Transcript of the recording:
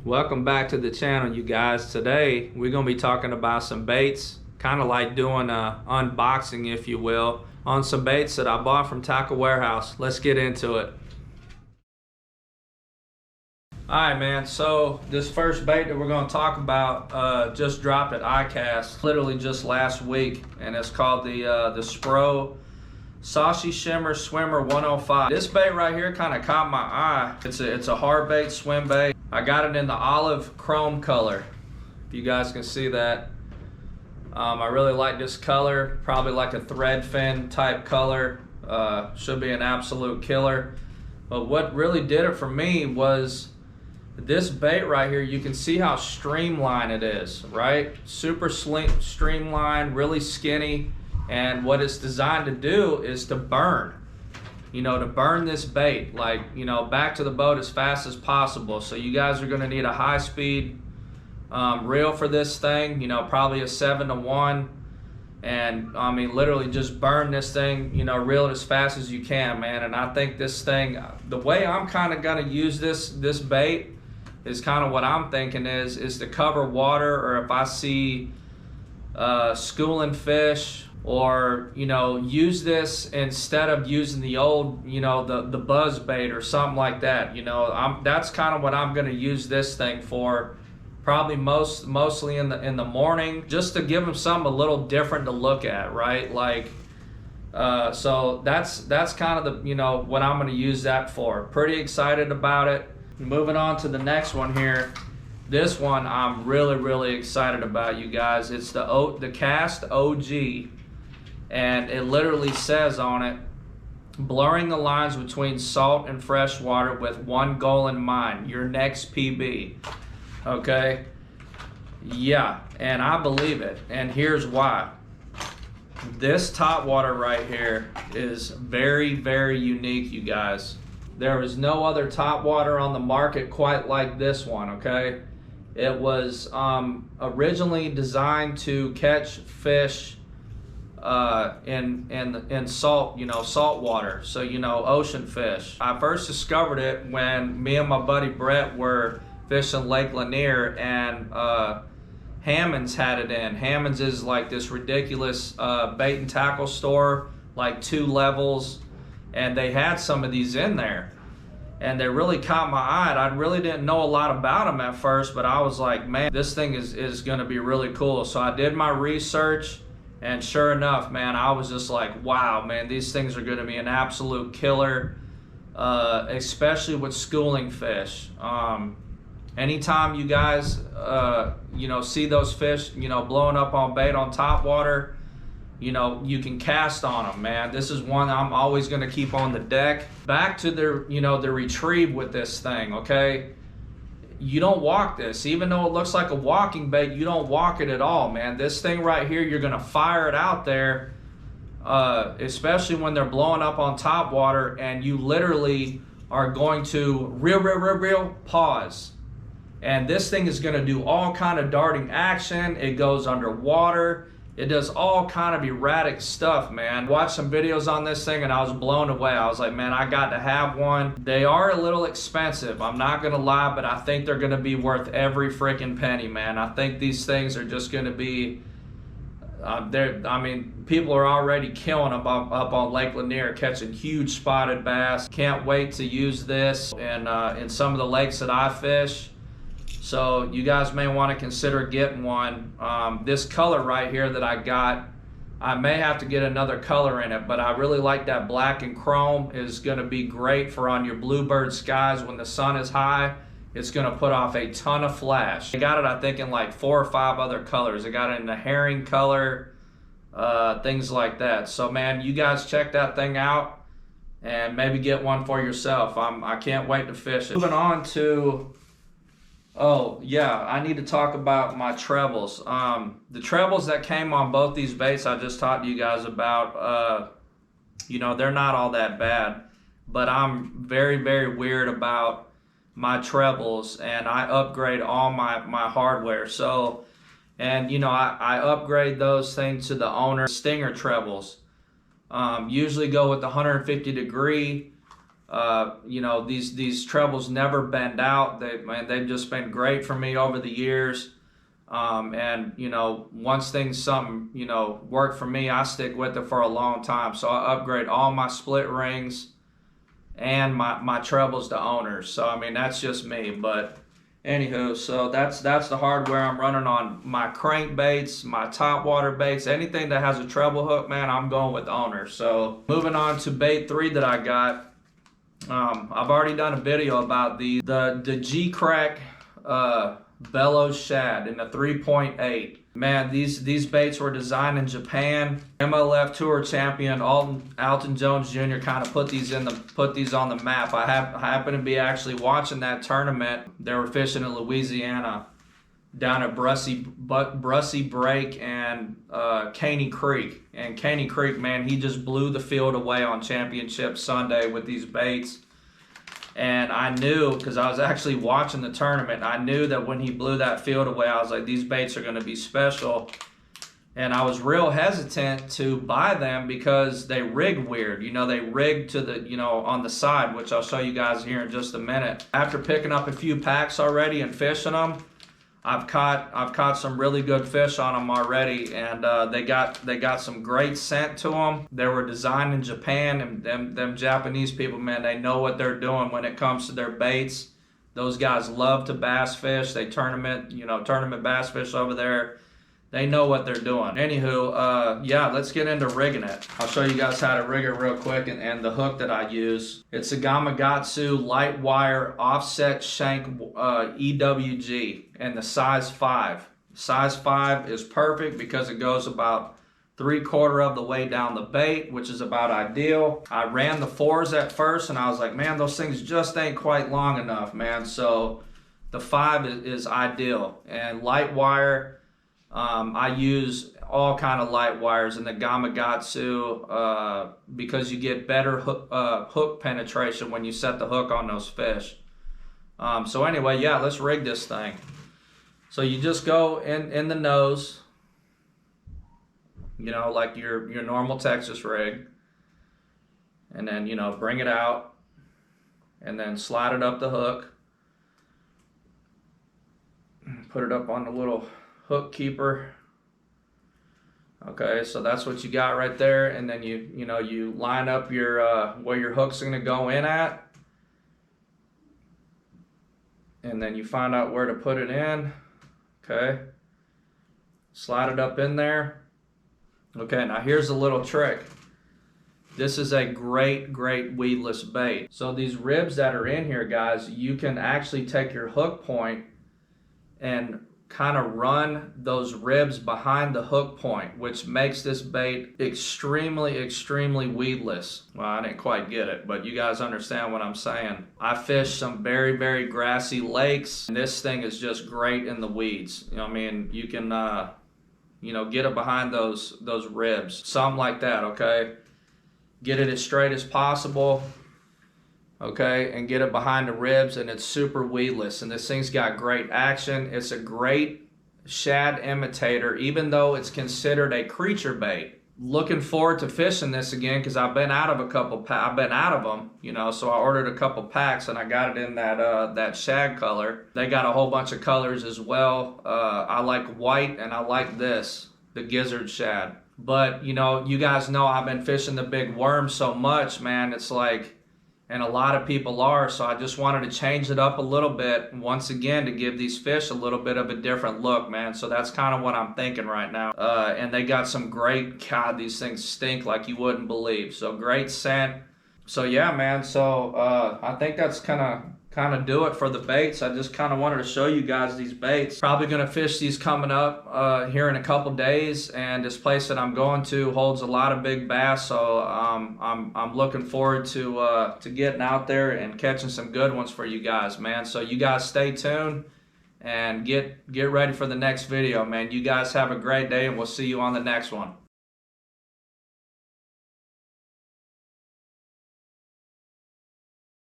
Welcome back to the channel, you guys. Today we're going to be talking about some baits, kind of like doing a unboxing, if you will, on some baits that I bought from Tackle Warehouse. Let's get into it. Alright, man, so this first bait that we're going to talk about just dropped at iCast literally just last week, and it's called the Spro Saucy Shimmer Swimmer 105. This bait right here kind of caught my eye. It's a hard bait, swim bait. I got it in the olive chrome color, if you guys can see that. I really like this color, probably like a thread fin type color. Should be an absolute killer. But what really did it for me was this bait right here. You can see how streamlined it is, right? Super streamlined, really skinny. And what it's designed to do is to burn. To burn this bait, like, back to the boat as fast as possible. So you guys are going to need a high-speed reel for this thing, probably a 7-to-1. And, I mean, literally just burn this thing, reel it as fast as you can, man. And I think this thing, the way I'm kind of going to use this bait is kind of what I'm thinking is to cover water, or if I see schooling fish, or use this instead of using the old the buzz bait or something like that. That's kind of what I'm going to use this thing for, probably mostly in the morning, just to give them something a little different to look at, right? Like so that's kind of the what I'm going to use that for. Pretty excited about it. Moving on to the next one here. This one I'm really excited about, you guys. It's the Cast OG. And it literally says on it, blurring the lines between salt and fresh water with one goal in mind, your next PB. Okay? Yeah, and I believe it. And here's why. This top water right here is very unique, you guys. There is no other top water on the market quite like this one, okay? It was originally designed to catch fish in salt, salt water, so ocean fish. I first discovered it when me and my buddy Brett were fishing Lake Lanier, and Hammond's had it in. Hammond's is like this ridiculous bait and tackle store, like 2 levels, and they had some of these in there, and they really caught my eye. I really didn't know a lot about them at first, but I was like, man, this thing is gonna be really cool. So I did my research, and sure enough, man, I was just like, wow, man, these things are going to be an absolute killer, especially with schooling fish. Anytime you guys, see those fish, blowing up on bait on top water, you can cast on them, man. This is one I'm always going to keep on the deck. Back to the retrieve with this thing, okay? You don't walk this. Even though it looks like a walking bait, you don't walk it at all, man. This thing right here, you're gonna fire it out there, especially when they're blowing up on top water, and you literally are going to reel, pause. And this thing is gonna do all kind of darting action. It goes underwater. It does all kind of erratic stuff, man. Watched some videos on this thing and I was blown away. I was like, man, I got to have one. They are a little expensive, I'm not gonna lie, but I think they're gonna be worth every freaking penny, man. I think these things are just gonna be, people are already killing them up on Lake Lanier, catching huge spotted bass. Can't wait to use this in some of the lakes that I fish. So you guys may want to consider getting one. This color right here that I got, I may have to get another color in it, but I really like that black and chrome. Is going to be great for on your bluebird skies when the sun is high. It's going to put off a ton of flash. I got it, I think, in like 4 or 5 other colors. I got it in the herring color, things like that. So man, you guys check that thing out and maybe get one for yourself. I can't wait to fish it. Moving on to, oh yeah, I need to talk about my trebles. The trebles that came on both these baits I just talked to you guys about, they're not all that bad, but I'm very weird about my trebles, and I upgrade all my hardware. So, and I upgrade those things to the owner Stinger trebles. Usually go with the 150 degree You know, these trebles never bend out. They've just been great for me over the years. And you know, once something you know work for me, I stick with it for a long time. So I upgrade all my split rings and my trebles to owners. So I mean, that's just me. But anywho, so that's the hardware I'm running on my crankbaits, my topwater baits, anything that has a treble hook, man, I'm going with owners. So moving on to bait 3 that I got. I've already done a video about the G-Crack Bellows Shad in the 3.8. Man, these baits were designed in Japan. MLF Tour champion Alton Jones Jr. kind of put these on the map. I happened to be actually watching that tournament. They were fishing in Louisiana, down at Brussy Break and Caney Creek. And Caney Creek, man, he just blew the field away on Championship Sunday with these baits. And I knew, because I was actually watching the tournament, I knew that when he blew that field away, I was like, these baits are going to be special. And I was real hesitant to buy them because they rig weird. You know, they rig to the, you know, on the side, which I'll show you guys here in just a minute. After picking up a few packs already and fishing them, I've caught some really good fish on them already, and they got some great scent to them. They were designed in Japan, and them Japanese people, man, they know what they're doing when it comes to their baits. Those guys love to bass fish. They tournament bass fish over there. They know what they're doing. Anywho, yeah, let's get into rigging it. I'll show you guys how to rig it real quick and the hook that I use. It's a Gamakatsu light wire offset shank EWG and the size 5. Size 5 is perfect because it goes about 3/4 of the way down the bait, which is about ideal. I ran the 4s at first and I was like, man, those things just ain't quite long enough, man. So the 5 is ideal. And light wire, I use all kind of light wires in the Gamakatsu because you get better hook penetration when you set the hook on those fish. So anyway, yeah, let's rig this thing. So you just go in the nose, you know, like your normal Texas rig, and then, you know, bring it out and then slide it up the hook, put it up on the little hook keeper. Okay, so that's what you got right there, and then you line up your where your hook's gonna go in at, and then you find out where to put it in. Okay, slide it up in there. Okay, now here's a little trick. This is a great weedless bait. So these ribs that are in here, guys, you can actually take your hook point and kind of run those ribs behind the hook point, which makes this bait extremely weedless. Well, I didn't quite get it, but you guys understand what I'm saying. I fished some very grassy lakes, and this thing is just great in the weeds. You know what I mean? You can you know, get it behind those ribs, something like that. Okay, get it as straight as possible. Okay, and get it behind the ribs, and it's super weedless, and this thing's got great action. It's a great shad imitator, even though it's considered a creature bait. Looking forward to fishing this again because I've been out of them, you know. So I ordered a couple packs and I got it in that shad color. They got a whole bunch of colors as well. I like white and I like the gizzard shad. But you know, you guys know I've been fishing the big worm so much, man. It's like, and a lot of people are, so I just wanted to change it up a little bit once again to give these fish a little bit of a different look, man. So that's kind of what I'm thinking right now. And they got some great, God, these things stink like you wouldn't believe. So great scent. So yeah, man, so I think that's kind of do it for the baits. I just kind of wanted to show you guys these baits. Probably going to fish these coming up here in a couple days, and this place that I'm going to holds a lot of big bass, so I'm looking forward to getting out there and catching some good ones for you guys, man. So you guys stay tuned and get ready for the next video, man. You guys have a great day, and we'll see you on the next one.